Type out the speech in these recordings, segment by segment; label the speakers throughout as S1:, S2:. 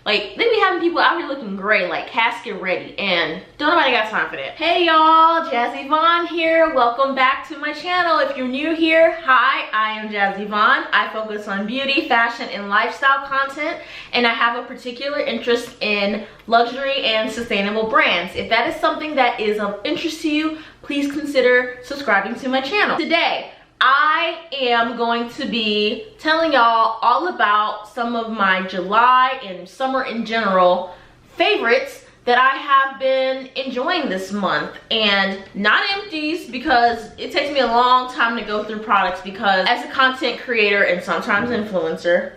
S1: Like, they be having people out here looking great, like casket ready, and don't nobody got time for that. Hey y'all, Jazzy Vaughn here. Welcome back to my channel. If you're new here, hi, I am Jazzy Vaughn. I focus on beauty, fashion, and lifestyle content, and I have a particular interest in luxury and sustainable brands. If that is something that is of interest to you, please consider subscribing to my channel. Today, I am going to be telling y'all all about some of my July and summer in general favorites that I have been enjoying this month. And not empties, because it takes me a long time to go through products, because as a content creator and sometimes influencer,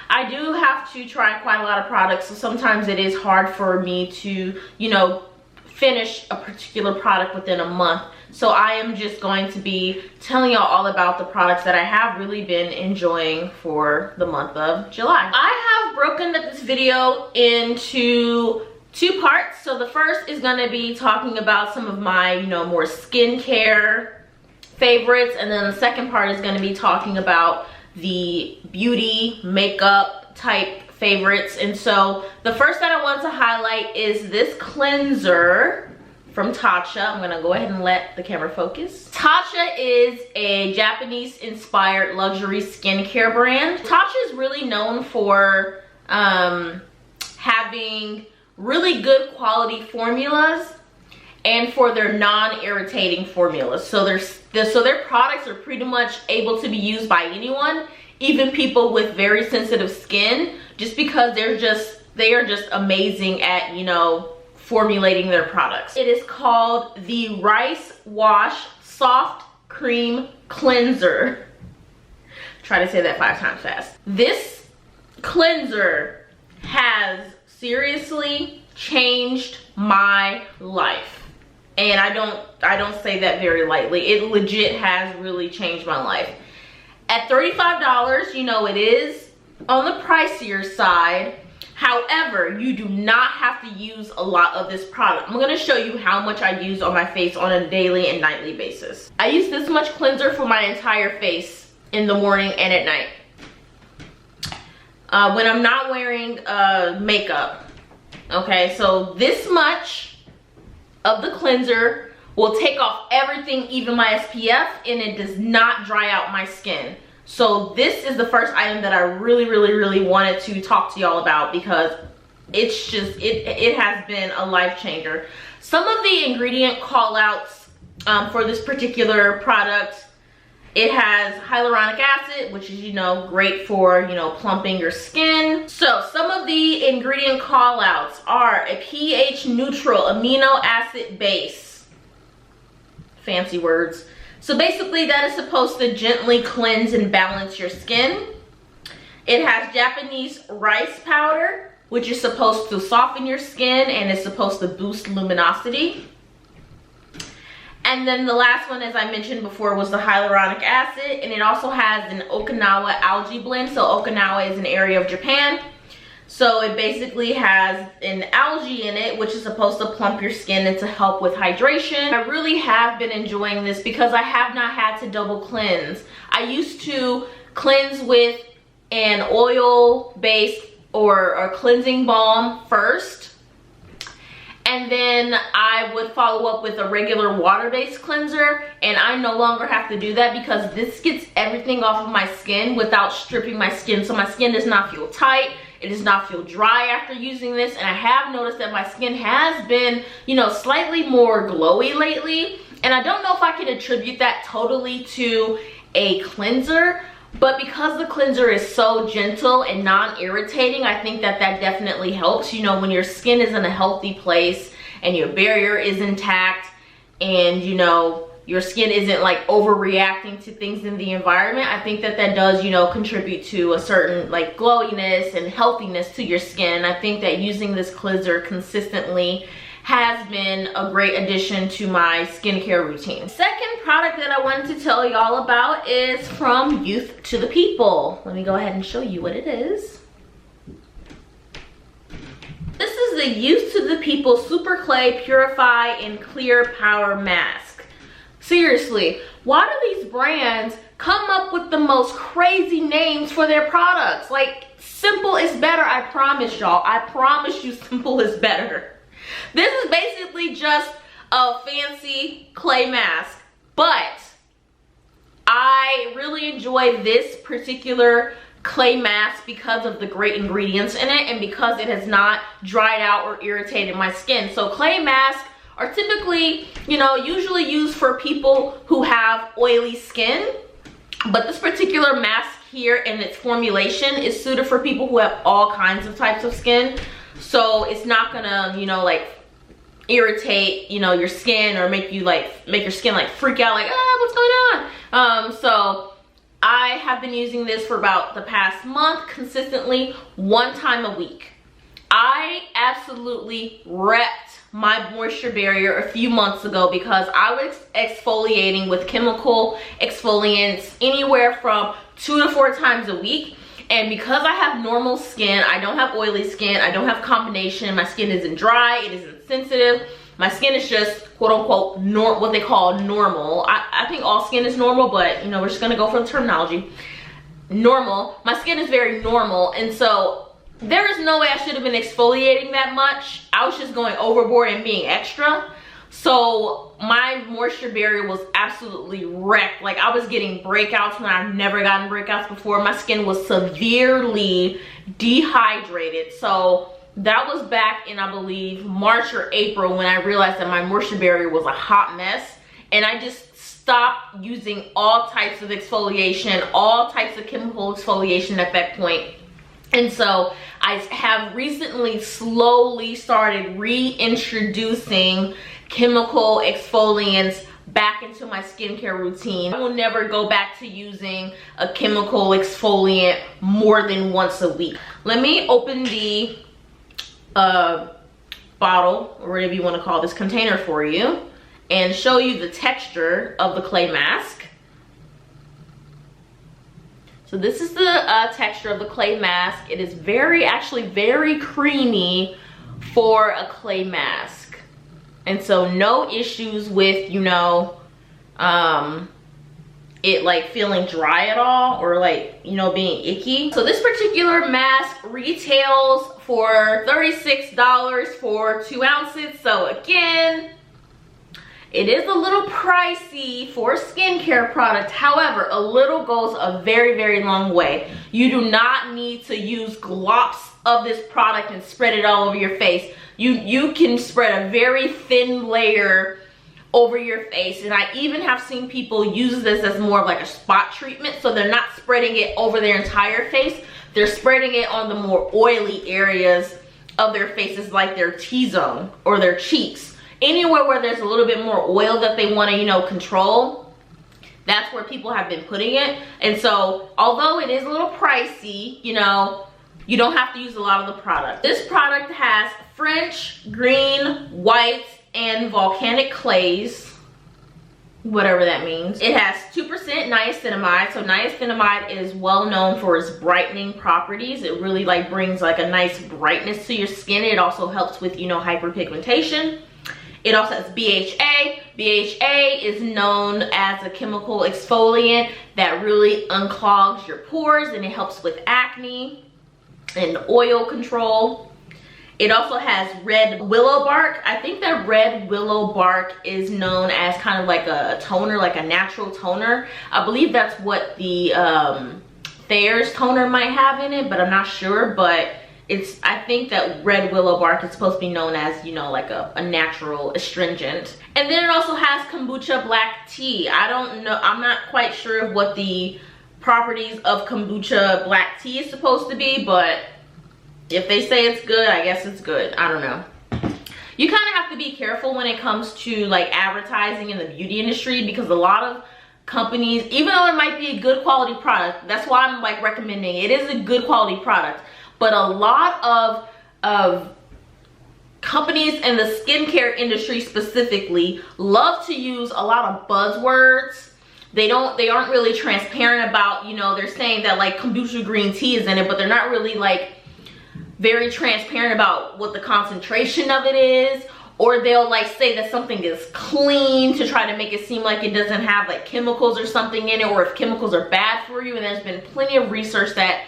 S1: I do have to try quite a lot of products, so sometimes it is hard for me to, you know, finish a particular product within a month. So I am just going to be telling y'all all about the products that I have really been enjoying for the month of July. I have broken up this video into two parts. So the first is going to be talking about some of my, you know, more skincare favorites, and then the second part is going to be talking about the beauty makeup type favorites. And so the first that I want to highlight is this cleanser from Tatcha. I'm gonna go ahead and let the camera focus. Tatcha is a Japanese inspired luxury skincare brand. Tatcha is really known for having really good quality formulas and for their non-irritating formulas. So their products are pretty much able to be used by anyone, even people with very sensitive skin, just because they are just amazing at, you know, formulating their products. It is called the Rice Wash Soft Cream Cleanser. Try to say that 5 times fast. This cleanser has seriously changed my life. And I don't say that very lightly. It legit has really changed my life. At $35, you know, it is on the pricier side. However, you do not have to use a lot of this product. I'm gonna show you how much I use on my face on a daily and nightly basis. I use this much cleanser for my entire face in the morning and at night. When I'm not wearing makeup. Okay, so this much of the cleanser will take off everything, even my SPF, and it does not dry out my skin. So this is the first item that I really wanted to talk to y'all about, because it's just, it has been a life changer. Some of the ingredient call outs for this particular product, it has hyaluronic acid, which is, you know, great for, you know, plumping your skin. So some of the ingredient call outs are a pH neutral amino acid base. Fancy words. So basically that is supposed to gently cleanse and balance your skin. It has Japanese rice powder, which is supposed to soften your skin and is supposed to boost luminosity. And then the last one, as I mentioned before, was the hyaluronic acid, and it also has an Okinawa algae blend. So Okinawa is an area of Japan. So it basically has an algae in it, which is supposed to plump your skin and to help with hydration. I really have been enjoying this because I have not had to double cleanse. I used to cleanse with an oil-based or a cleansing balm first, and then I would follow up with a regular water-based cleanser, and I no longer have to do that because this gets everything off of my skin without stripping my skin. So my skin does not feel tight. It does not feel dry after using this, and I have noticed that my skin has been, you know, slightly more glowy lately, and I don't know if I can attribute that totally to a cleanser, but because the cleanser is so gentle and non-irritating, I think that that definitely helps. You know, when your skin is in a healthy place and your barrier is intact, and, you know, your skin isn't like overreacting to things in the environment, I think that that does, you know, contribute to a certain like glowiness and healthiness to your skin. I think that using this cleanser consistently has been a great addition to my skincare routine. Second product that I wanted to tell y'all about is from Youth to the People. Let me go ahead and show you what it is. This is the Youth to the People Super Clay Purify and Clear Power Mask. Seriously, why do these brands come up with the most crazy names for their products. Like, simple is better, I promise y'all. I promise you, simple is better. This is basically just a fancy clay mask, but I really enjoy this particular clay mask because of the great ingredients in it and because it has not dried out or irritated my skin. So clay masks are typically, you know, usually used for people who have oily skin, but this particular mask here and its formulation is suited for people who have all kinds of types of skin. So it's not gonna, you know, like irritate, you know, your skin or make you like, make your skin like freak out like, ah, what's going on? So I have been using this for about the past month consistently, 1 time a week. I absolutely wrecked my moisture barrier a few months ago because I was exfoliating with chemical exfoliants anywhere from 2 to 4 times a week. And because I have normal skin, I don't have oily skin, I don't have combination, my skin isn't dry, it isn't sensitive, my skin is just quote unquote what they call normal. I think all skin is normal, but you know, we're just gonna go for the terminology. Normal. My skin is very normal, and so there is no way I should have been exfoliating that much. I was just going overboard and being extra. So my moisture barrier was absolutely wrecked. Like, I was getting breakouts when I've never gotten breakouts before. My skin was severely dehydrated. So that was back in, I believe, March or April when I realized that my moisture barrier was a hot mess. And I just stopped using all types of exfoliation, all types of chemical exfoliation at that point. And so I have recently slowly started reintroducing chemical exfoliants back into my skincare routine. I will never go back to using a chemical exfoliant more than once a week. Let me open the bottle, or whatever you want to call this container, for you and show you the texture of the clay mask. So this is the texture of the clay mask. It is actually very creamy for a clay mask. And so no issues with, you know, it like feeling dry at all or like, you know, being icky. So this particular mask retails for $36 for 2 ounces. So again, it is a little pricey for a skincare product. However, a little goes a very, very long way. You do not need to use glops of this product and spread it all over your face. You can spread a very thin layer over your face. And I even have seen people use this as more of like a spot treatment. So they're not spreading it over their entire face. They're spreading it on the more oily areas of their faces, like their T-zone or their cheeks. Anywhere where there's a little bit more oil that they want to, you know, control, that's where people have been putting it. And so, although it is a little pricey, you know, you don't have to use a lot of the product. This product has French, green, white, and volcanic clays, whatever that means. It has 2% niacinamide. So niacinamide is well known for its brightening properties. It really like brings like a nice brightness to your skin. It also helps with, you know, hyperpigmentation. It also has BHA. BHA is known as a chemical exfoliant that really unclogs your pores, and it helps with acne and oil control. It also has red willow bark. I think that red willow bark is known as kind of like a toner, like a natural toner. I believe that's what the Thayer's toner might have in it, but I'm not sure. But I think that red willow bark is supposed to be known as, you know, like a natural astringent. And then it also has kombucha black tea. I don't know, I'm not quite sure of what the properties of kombucha black tea is supposed to be, but if they say it's good, I guess it's good. I don't know. You kind of have to be careful when it comes to like advertising in the beauty industry, because a lot of companies, even though it might be a good quality product, that's why I'm like recommending it is a good quality product. But a lot of companies in the skincare industry specifically love to use a lot of buzzwords. They aren't really transparent about, you know, they're saying that like kombucha green tea is in it, but they're not really like very transparent about what the concentration of it is, or they'll like say that something is clean to try to make it seem like it doesn't have like chemicals or something in it, or if chemicals are bad for you. And there's been plenty of research that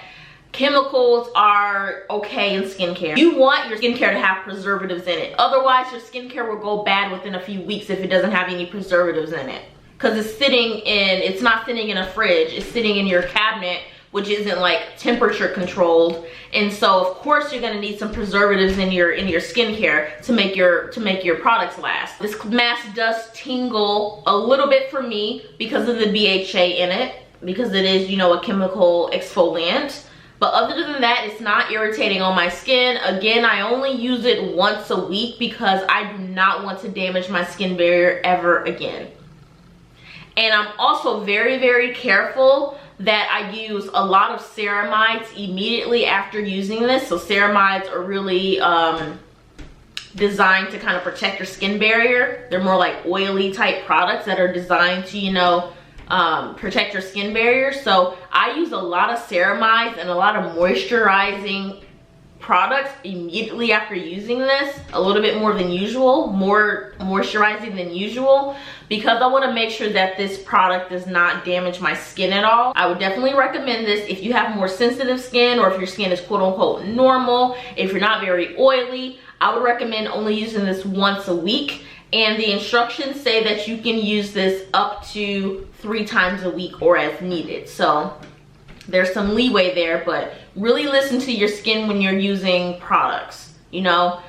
S1: chemicals are okay in skincare. You want your skincare to have preservatives in it. Otherwise, your skincare will go bad within a few weeks if it doesn't have any preservatives in it. Because it's not sitting in a fridge, it's sitting in your cabinet, which isn't like temperature controlled. And so of course you're gonna need some preservatives in your skincare to make your products last. This mask does tingle a little bit for me because of the BHA in it, because it is, you know, a chemical exfoliant. But other than that, it's not irritating on my skin. Again, I only use it once a week because I do not want to damage my skin barrier ever again. And I'm also very, very careful that I use a lot of ceramides immediately after using this. So ceramides are really designed to kind of protect your skin barrier. They're more like oily type products that are designed to, you know, protect your skin barrier. So I use a lot of ceramides and a lot of moisturizing products immediately after using this, a little bit more than usual, more moisturizing than usual, because I want to make sure that this product does not damage my skin at all. I would definitely recommend this if you have more sensitive skin, or if your skin is quote unquote normal, if you're not very oily. I would recommend only using this once a week. And the instructions say that you can use this up to 3 times a week or as needed. So there's some leeway there, but really listen to your skin when you're using products. You know,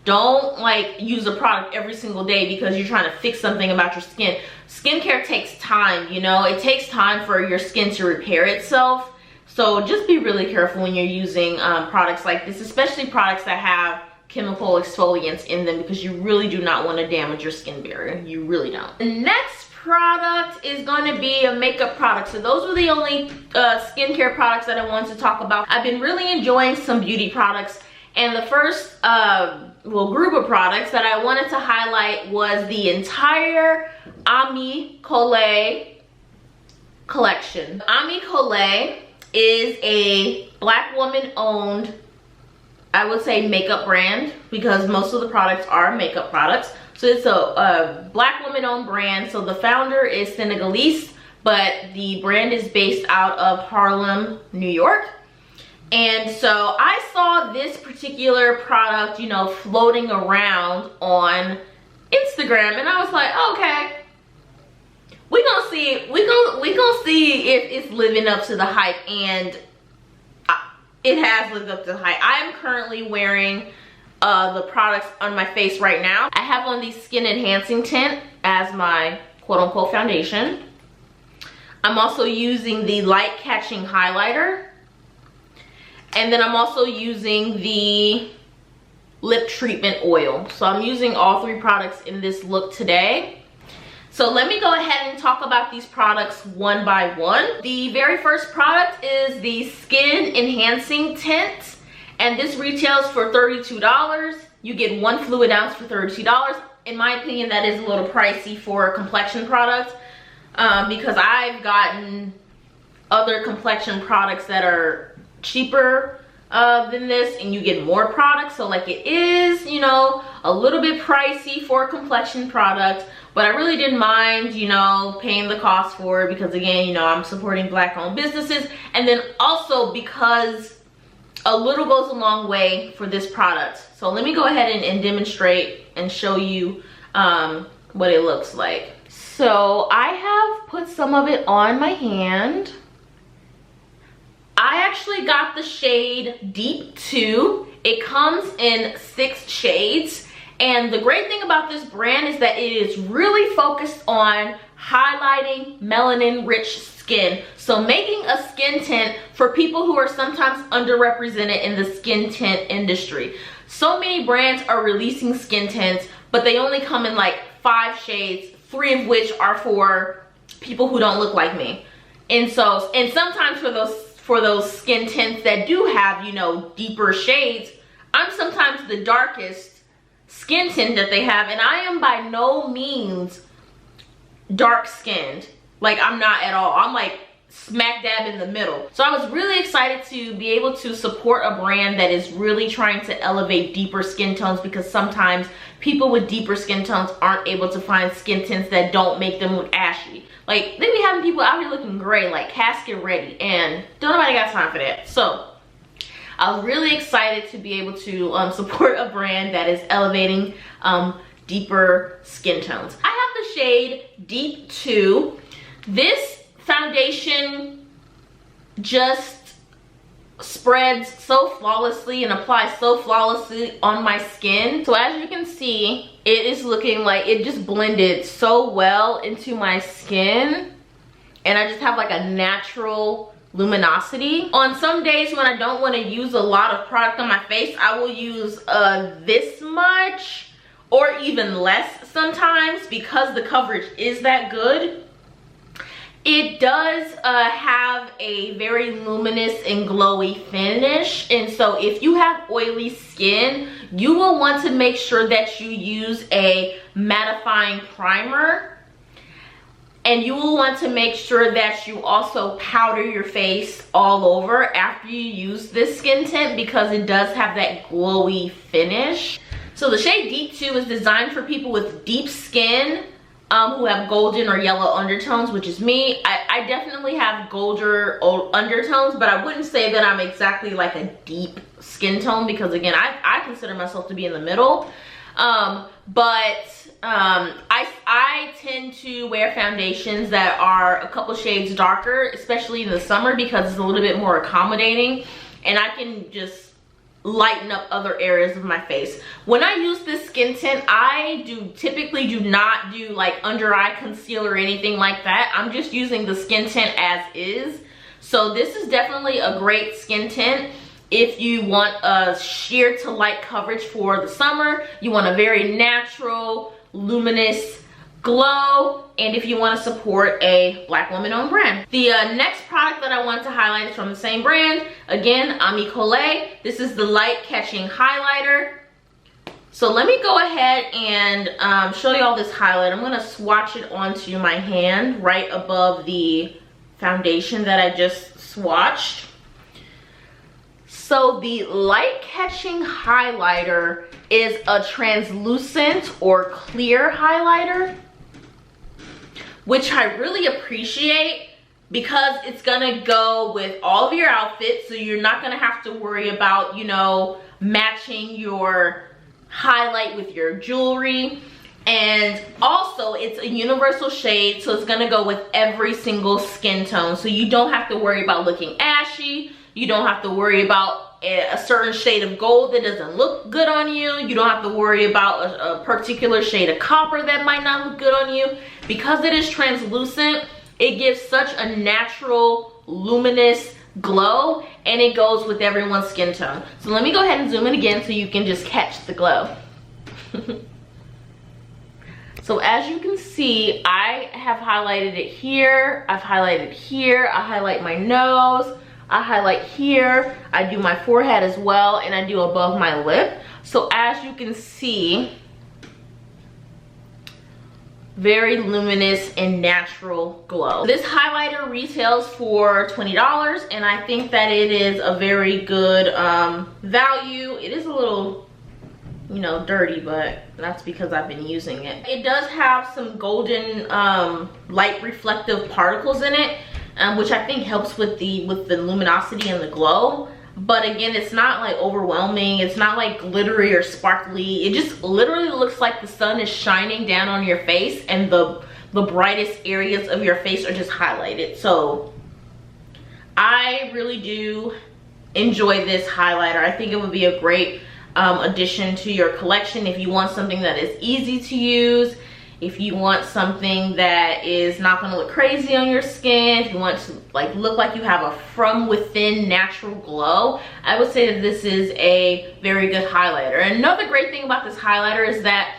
S1: don't like use a product every single day because you're trying to fix something about your skin. Skincare takes time, you know, it takes time for your skin to repair itself. So just be really careful when you're using products like this, especially products that have chemical exfoliants in them, because you really do not want to damage your skin barrier. You really don't. The next product is going to be a makeup product. So those were the only skincare products that I wanted to talk about. I've been really enjoying some beauty products, and the first group of products that I wanted to highlight was the entire Colé collection. Colé is a Black woman owned, I would say, makeup brand, because most of the products are makeup products. So it's a Black woman owned brand. So the founder is Senegalese, but the brand is based out of Harlem, New York. And so I saw this particular product, you know, floating around on Instagram, and I was like, okay, we gonna see if it's living up to the hype. And it has lived up to the hype. I am currently wearing the products on my face right now. I have on the skin enhancing tint as my quote unquote foundation. I'm also using the light catching highlighter. And then I'm also using the lip treatment oil. So I'm using all 3 products in this look today. So let me go ahead and talk about these products one by one. The very first product is the Skin Enhancing Tint, and this retails for $32. You get 1 fluid ounce for $32. In my opinion, that is a little pricey for a complexion product, because I've gotten other complexion products that are cheaper than this, and you get more products. So like, it is, you know, a little bit pricey for a complexion product, but I really didn't mind, you know, paying the cost for it, because again, you know, I'm supporting Black owned businesses, and then also because a little goes a long way for this product. So let me go ahead and demonstrate and show you what it looks like. So I have put some of it on my hand. I actually got the shade Deep 2. It comes in 6 shades. And the great thing about this brand is that it is really focused on highlighting melanin rich skin. So making a skin tint for people who are sometimes underrepresented in the skin tint industry. So many brands are releasing skin tints, but they only come in like 5 shades, 3 of which are for people who don't look like me. And so, and sometimes for those skin tints that do have, you know, deeper shades, I'm sometimes the darkest skin tint that they have, and I am by no means dark skinned. Like, I'm not at all. I'm like smack dab in the middle. So I was really excited to be able to support a brand that is really trying to elevate deeper skin tones, because sometimes people with deeper skin tones aren't able to find skin tints that don't make them look ashy. Like, they be having people out here looking gray, like casket ready, and don't nobody got time for that. So I was really excited to be able to support a brand that is elevating deeper skin tones. I have the shade Deep 2. This foundation just spreads so flawlessly and applies so flawlessly on my skin. So as you can see, it is looking like it just blended so well into my skin, and I just have like a natural luminosity. On some days when I don't want to use a lot of product on my face, I will use this much or even less sometimes, because the coverage is that good. It does have a very luminous and glowy finish, and so if you have oily skin, you will want to make sure that you use a mattifying primer, and you will want to make sure that you also powder your face all over after you use this skin tint, because it does have that glowy finish. So the shade Deep 2 is designed for people with deep skin who have golden or yellow undertones, which is me. I definitely have golden undertones, but I wouldn't say that I'm exactly like a deep skin tone, because again, I consider myself to be in the middle. I tend to wear foundations that are a couple shades darker, especially in the summer, because it's a little bit more accommodating, and I can just lighten up other areas of my face. When I use this skin tint, I typically do not do like under eye concealer or anything like that. I'm just using the skin tint as is. So this is definitely a great skin tint if you want a sheer to light coverage for the summer, you want a very natural, luminous glow, and if you want to support a Black woman owned brand. The next product that I want to highlight is from the same brand. Again, Colé. This is the light catching highlighter. So let me go ahead and show you all this highlight. I'm going to swatch it onto my hand right above the foundation that I just swatched. So the light catching highlighter is a translucent or clear highlighter, which I really appreciate, because it's gonna go with all of your outfits, so you're not gonna have to worry about, you know, matching your highlight with your jewelry. And also it's a universal shade, so it's gonna go with every single skin tone, so you don't have to worry about looking ashy. You don't have to worry about a certain shade of gold that doesn't look good on you. You don't have to worry about a particular shade of copper that might not look good on you. Because it is translucent, it gives such a natural, luminous glow, and it goes with everyone's skin tone. So let me go ahead and zoom in again so you can just catch the glow. So as you can see, I have highlighted it here, I've highlighted here, I highlight my nose, I highlight here, I do my forehead as well, and I do above my lip. So as you can see, very luminous and natural glow. This highlighter retails for $20, and I think that it is a very good value. It is a little, you know, dirty, but that's because I've been using it. It does have some golden light reflective particles in it, which I think helps with the luminosity and the glow. But again, it's not like overwhelming. It's not like glittery or sparkly. It just literally looks like the sun is shining down on your face, and the brightest areas of your face are just highlighted. So I really do enjoy this highlighter. I think it would be a great addition to your collection if you want something that is easy to use, if you want something that is not going to look crazy on your skin, if you want to like look like you have a from within natural glow. I would say that this is a very good highlighter. And another great thing about this highlighter is that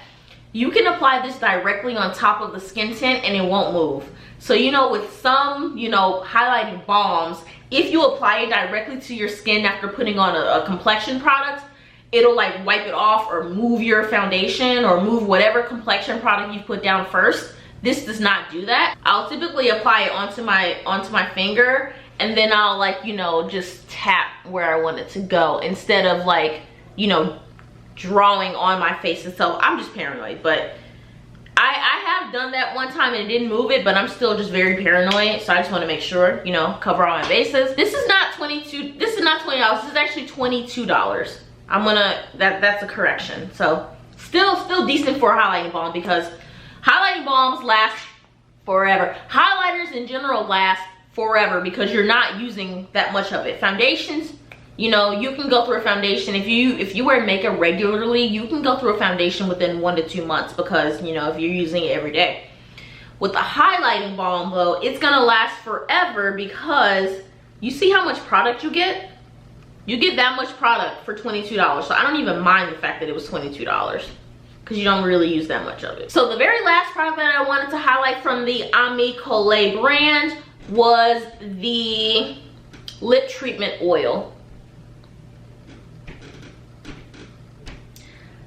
S1: you can apply this directly on top of the skin tint and it won't move. So, you know, with some, you know, highlighting balms, if you apply it directly to your skin after putting on a complexion product, it'll like wipe it off or move your foundation or move whatever complexion product you put down first. This does not do that. I'll typically apply it onto my finger, and then I'll, like, you know, just tap where I want it to go instead of, like, you know, drawing on my face itself. I'm just paranoid, but I have done that one time and it didn't move it, but I'm still just very paranoid, so I just want to make sure, you know, cover all my bases. This is not $22, this is not $20, this is actually $22. I'm gonna, that's a correction. So still decent for a highlighting balm, because highlighting balms last forever. Highlighters in general last forever because you're not using that much of it. Foundations, you know, you can go through a foundation. If you wear makeup regularly, you can go through a foundation within 1 to 2 months, because, you know, if you're using it every day. With the highlighting balm though, it's gonna last forever, because you see how much product you get? You get that much product for $22. So I don't even mind the fact that it was $22, because you don't really use that much of it. So the very last product that I wanted to highlight from the Colé brand was the lip treatment oil.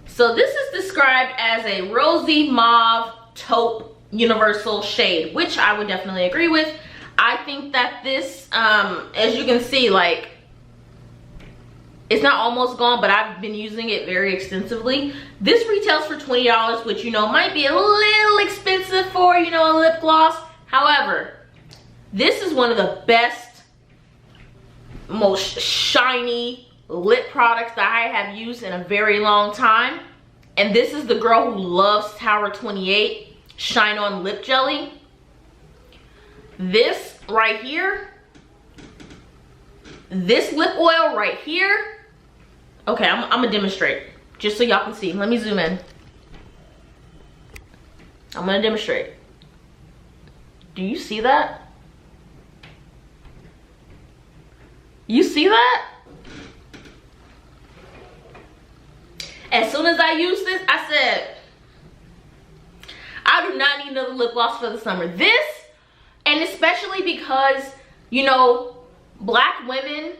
S1: So this is described as a rosy mauve taupe universal shade, which I would definitely agree with. I think that this, as you can see, like, it's not almost gone, but I've been using it very extensively. This retails for $20, which, you know, might be a little expensive for, you know, a lip gloss. However, this is one of the best, most shiny lip products that I have used in a very long time. And this is the girl who loves Tower 28 Shine On Lip Jelly. This right here, this lip oil right here. Okay, I'm gonna demonstrate just so y'all can see. Let me zoom in. I'm gonna demonstrate. Do you see that? You see that? As soon as I used this, I said, I do not need another lip gloss for the summer. This, and especially because, you know, black women,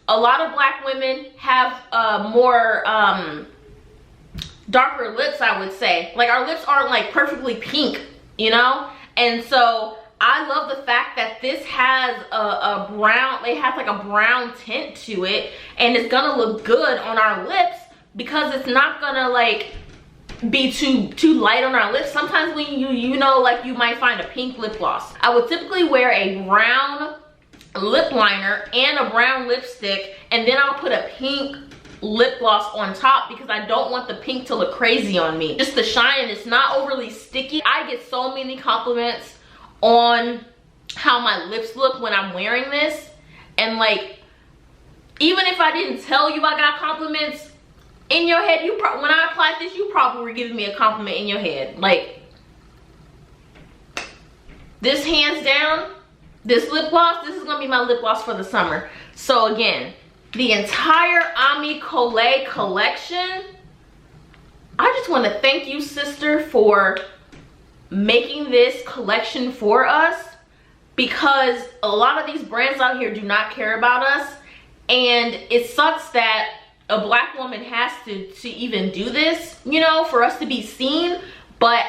S1: a lot of black women have more darker lips, I would say. Like, our lips aren't like perfectly pink, you know? And so I love the fact that this has a brown, it has like a brown tint to it, and it's gonna look good on our lips, because it's not gonna like be too light on our lips. Sometimes when you know, like, you might find a pink lip gloss. I would typically wear a brown lip liner and a brown lipstick, and then I'll put a pink lip gloss on top, because I don't want the pink to look crazy on me. Just the shine, and it's not overly sticky. I get so many compliments on how my lips look when I'm wearing this, and like, even if I didn't tell you I got compliments, in your head, when I applied this, you probably were giving me a compliment in your head. Like, this, hands down, this lip gloss, this is gonna be my lip gloss for the summer. So again, the entire Colé collection, I just want to thank you, sister, for making this collection for us, because a lot of these brands out here do not care about us, and it sucks that a black woman has to even do this, you know, for us to be seen. But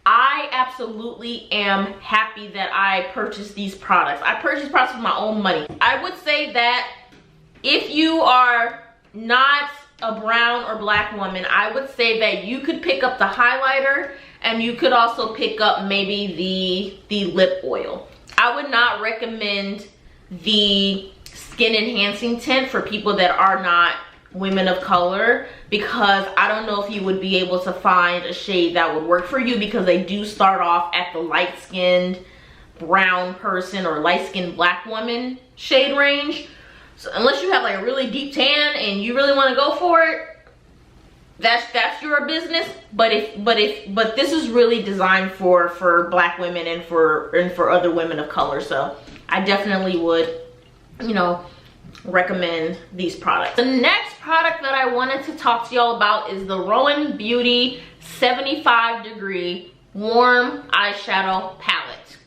S1: I absolutely am happy that I purchased these products. I purchased products with my own money. I would say that if you are not a brown or black woman, I would say that you could pick up the highlighter, and you could also pick up maybe the lip oil. I would not recommend the skin enhancing tint for people that are not women of color, because I don't know if you would be able to find a shade that would work for you, because they do start off at the light-skinned brown person or light-skinned black woman shade range. So unless you have like a really deep tan and you really want to go for it, that's your business. But this is really designed for black women and for other women of color. So I definitely would, you know, recommend these products. The next product that I wanted to talk to y'all about is the Rowan Beauty 75 Degree Warm Eyeshadow Palette.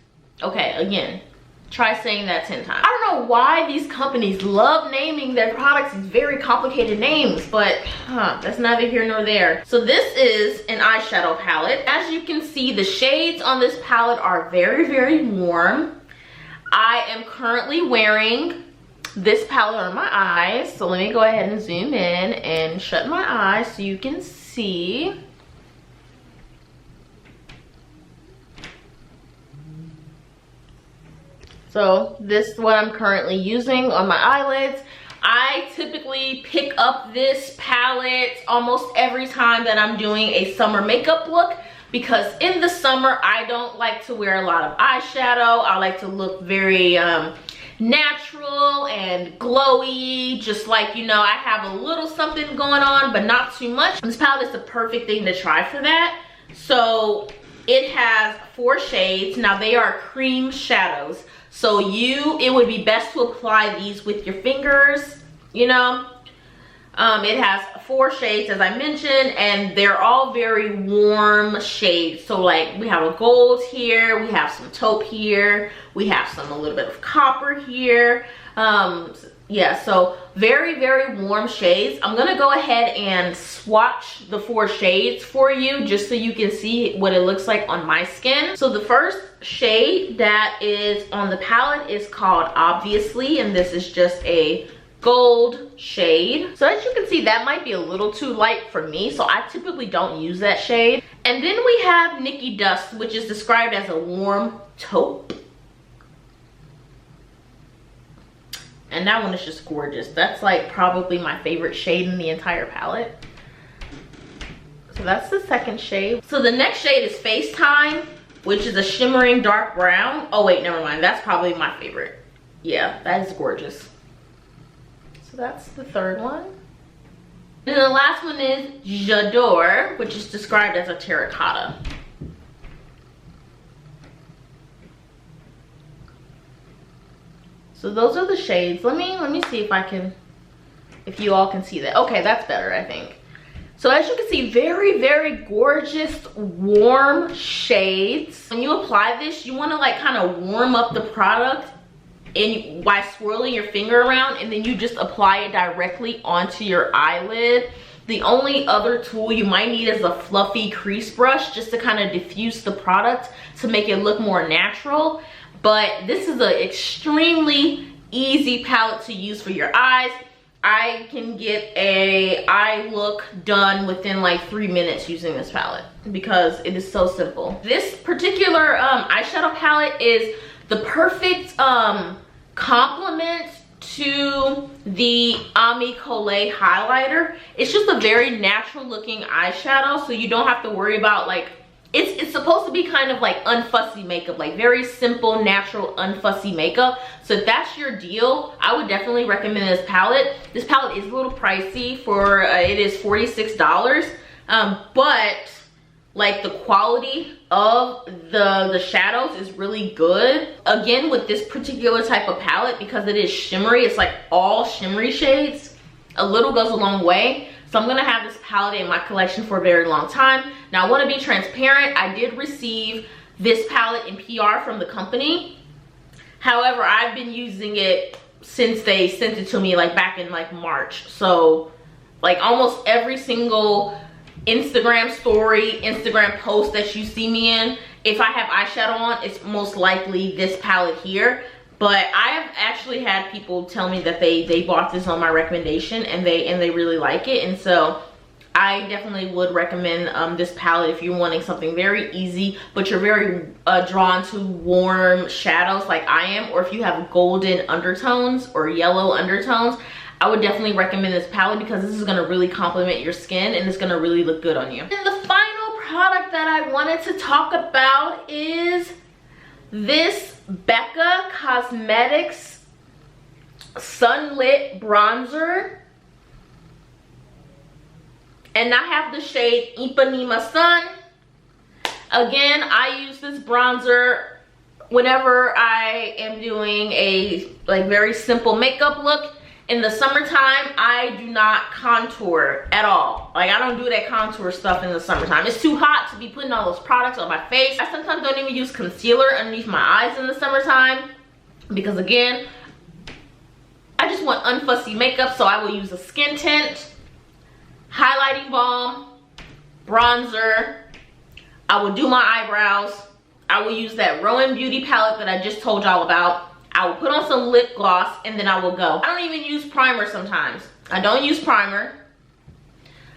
S1: Okay, again, Try saying that 10 times. I don't know why these companies love naming their products these very complicated names, but that's neither here nor there. So this is an eyeshadow palette. As you can see, the shades on this palette are very, very warm. I am currently wearing this palette on my eyes. So let me go ahead and zoom in and shut my eyes so you can see. So this is what I'm currently using on my eyelids. I typically pick up this palette almost every time that I'm doing a summer makeup look, because in the summer I don't like to wear a lot of eyeshadow. I like to look very natural and glowy, just like, you know, I have a little something going on but not too much. This palette is the perfect thing to try for that. So it has 4 shades. Now they are cream shadows. So it would be best to apply these with your fingers, you know. It has 4 shades, as I mentioned, and they're all very warm shades. So like we have a gold here, we have some taupe here, we have a little bit of copper here. Yeah, so very, very warm shades. I'm gonna go ahead and swatch the 4 shades for you just so you can see what it looks like on my skin. So the first shade that is on the palette is called Obviously, and this is just a gold shade. So as you can see, that might be a little too light for me, so I typically don't use that shade. And then we have Nikki Dust, which is described as a warm taupe. And that one is just gorgeous. That's like probably my favorite shade in the entire palette. So that's the second shade. So the next shade is Facetime, which is a shimmering dark brown. Oh wait, never mind. That's probably my favorite. Yeah, that is gorgeous. So that's the third one. And the last one is J'adore, which is described as a terracotta. So those are the shades. Let me see if you all can see that. Okay, that's better, I think. So as you can see, very, very gorgeous, warm shades. When you apply this, you want to like kind of warm up the product by swirling your finger around, and then you just apply it directly onto your eyelid. The only other tool you might need is a fluffy crease brush just to kind of diffuse the product to make it look more natural. But this is an extremely easy palette to use for your eyes. I can get a eye look done within like 3 minutes using this palette because it is so simple. This particular eyeshadow palette is the perfect complement to the Colé highlighter. It's just a very natural looking eyeshadow, so you don't have to worry about like, it's supposed to be kind of like unfussy makeup, like very simple, natural, unfussy makeup. So if that's your deal, I would definitely recommend this palette. This palette is a little pricey for, it is $46. But like the quality of the shadows is really good. Again, with this particular type of palette, because it is shimmery, it's like all shimmery shades, a little goes a long way. So I'm gonna have this palette in my collection for a very long time. Now I wanna be transparent. I did receive this palette in PR from the company. However, I've been using it since they sent it to me like back in like March. So like almost every single Instagram story, Instagram post that you see me in, if I have eyeshadow on, it's most likely this palette here. But I have actually had people tell me that they bought this on my recommendation and they really like it. And so I definitely would recommend this palette if you're wanting something very easy, but you're very drawn to warm shadows like I am, or if you have golden undertones or yellow undertones. I would definitely recommend this palette because this is going to really complement your skin and it's going to really look good on you. And the final product that I wanted to talk about is this Becca Cosmetics Sunlit Bronzer. And I have the shade Ipanema Sun. Again, I use this bronzer whenever I am doing a like very simple makeup look. In the summertime, I do not contour at all. Like, I don't do that contour stuff in the summertime. It's too hot to be putting all those products on my face. I sometimes don't even use concealer underneath my eyes in the summertime. because again, I just want unfussy makeup. So I will use a skin tint, highlighting balm, bronzer. I will do my eyebrows. I will use that Rowan beauty palette that I just told y'all about. I will put on some lip gloss and then I will go. I don't even use primer sometimes. I don't use primer.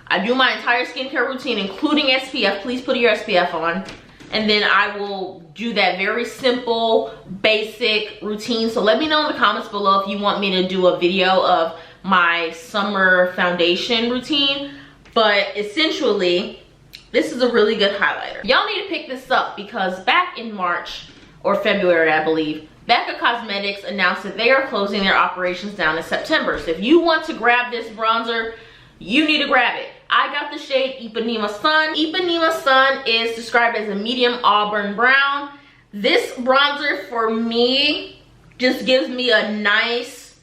S1: I do my entire skincare routine, including SPF. Please put your SPF on. And then I will do that very simple, basic routine. So let me know in the comments below if you want me to do a video of my summer foundation routine. But essentially, this is a really good highlighter. Y'all need to pick this up because back in March or February, I believe, Becca Cosmetics announced that they are closing their operations down in September. So if you want to grab this bronzer, you need to grab it. I got the shade Ipanema Sun. Ipanema Sun is described as a medium auburn brown. This bronzer for me just gives me a nice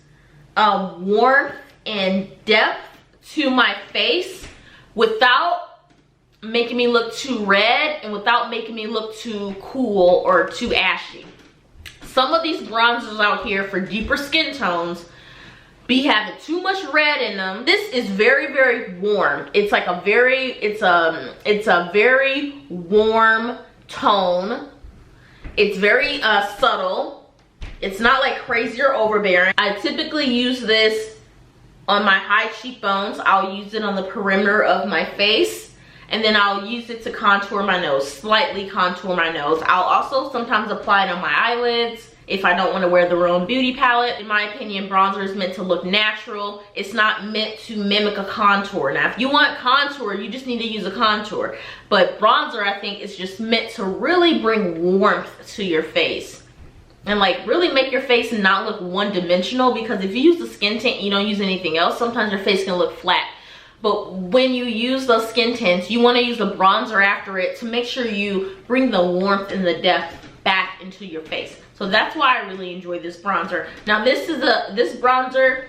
S1: warmth and depth to my face without making me look too red and without making me look too cool or too ashy. Some of these bronzers out here for deeper skin tones be having too much red in them. This is very, very warm. It's like a very, it's a very warm tone. It's very subtle. It's not like crazy or overbearing. I typically use this on my high cheekbones. I'll use it on the perimeter of my face. And then I'll use it to contour my nose, slightly contour my nose. I'll also sometimes apply it on my eyelids if I don't want to wear the Rowan beauty palette. In my opinion, bronzer is meant to look natural. It's not meant to mimic a contour. Now, if you want contour, you just need to use a contour. But bronzer, I think, is just meant to really bring warmth to your face. And like really make your face not look one-dimensional, because if you use the skin tint, you don't use anything else, sometimes your face can look flat. But when you use those skin tints, you want to use the bronzer after it to make sure you bring the warmth and the depth back into your face. So that's why I really enjoy this bronzer. Now this bronzer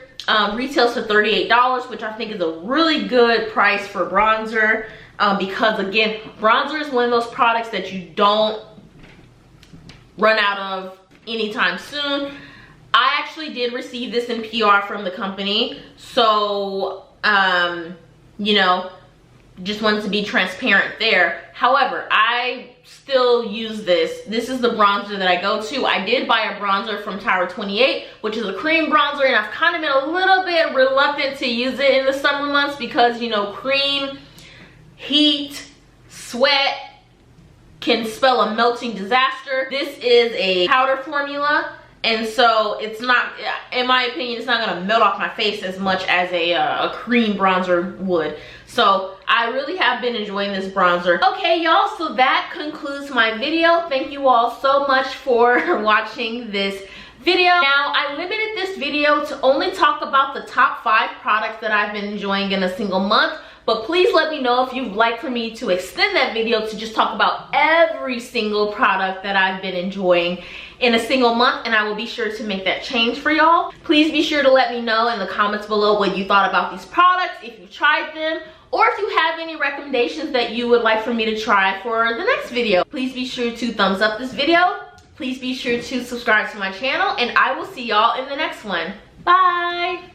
S1: retails for $38, which I think is a really good price for bronzer, because again, bronzer is one of those products that you don't run out of anytime soon. I actually did receive this in PR from the company, so you know, just wanted to be transparent there. However, I still use this. This is the bronzer that I go to. I did buy a bronzer from Tower 28, which is a cream bronzer, and I've kind of been a little bit reluctant to use it in the summer months because, you know, cream, heat, sweat can spell a melting disaster. This is a powder formula, and so it's not, in my opinion, it's not gonna melt off my face as much as a cream bronzer would. So I really have been enjoying this bronzer. Okay, y'all, so that concludes my video. Thank you all so much for watching this video. Now, I limited this video to only talk about the top 5 products that I've been enjoying in a single month. But please let me know if you'd like for me to extend that video to just talk about every single product that I've been enjoying in a single month, and I will be sure to make that change for y'all. Please be sure to let me know in the comments below what you thought about these products, if you tried them, or if you have any recommendations that you would like for me to try for the next video. Please be sure to thumbs up this video. Please be sure to subscribe to my channel, and I will see y'all in the next one. Bye!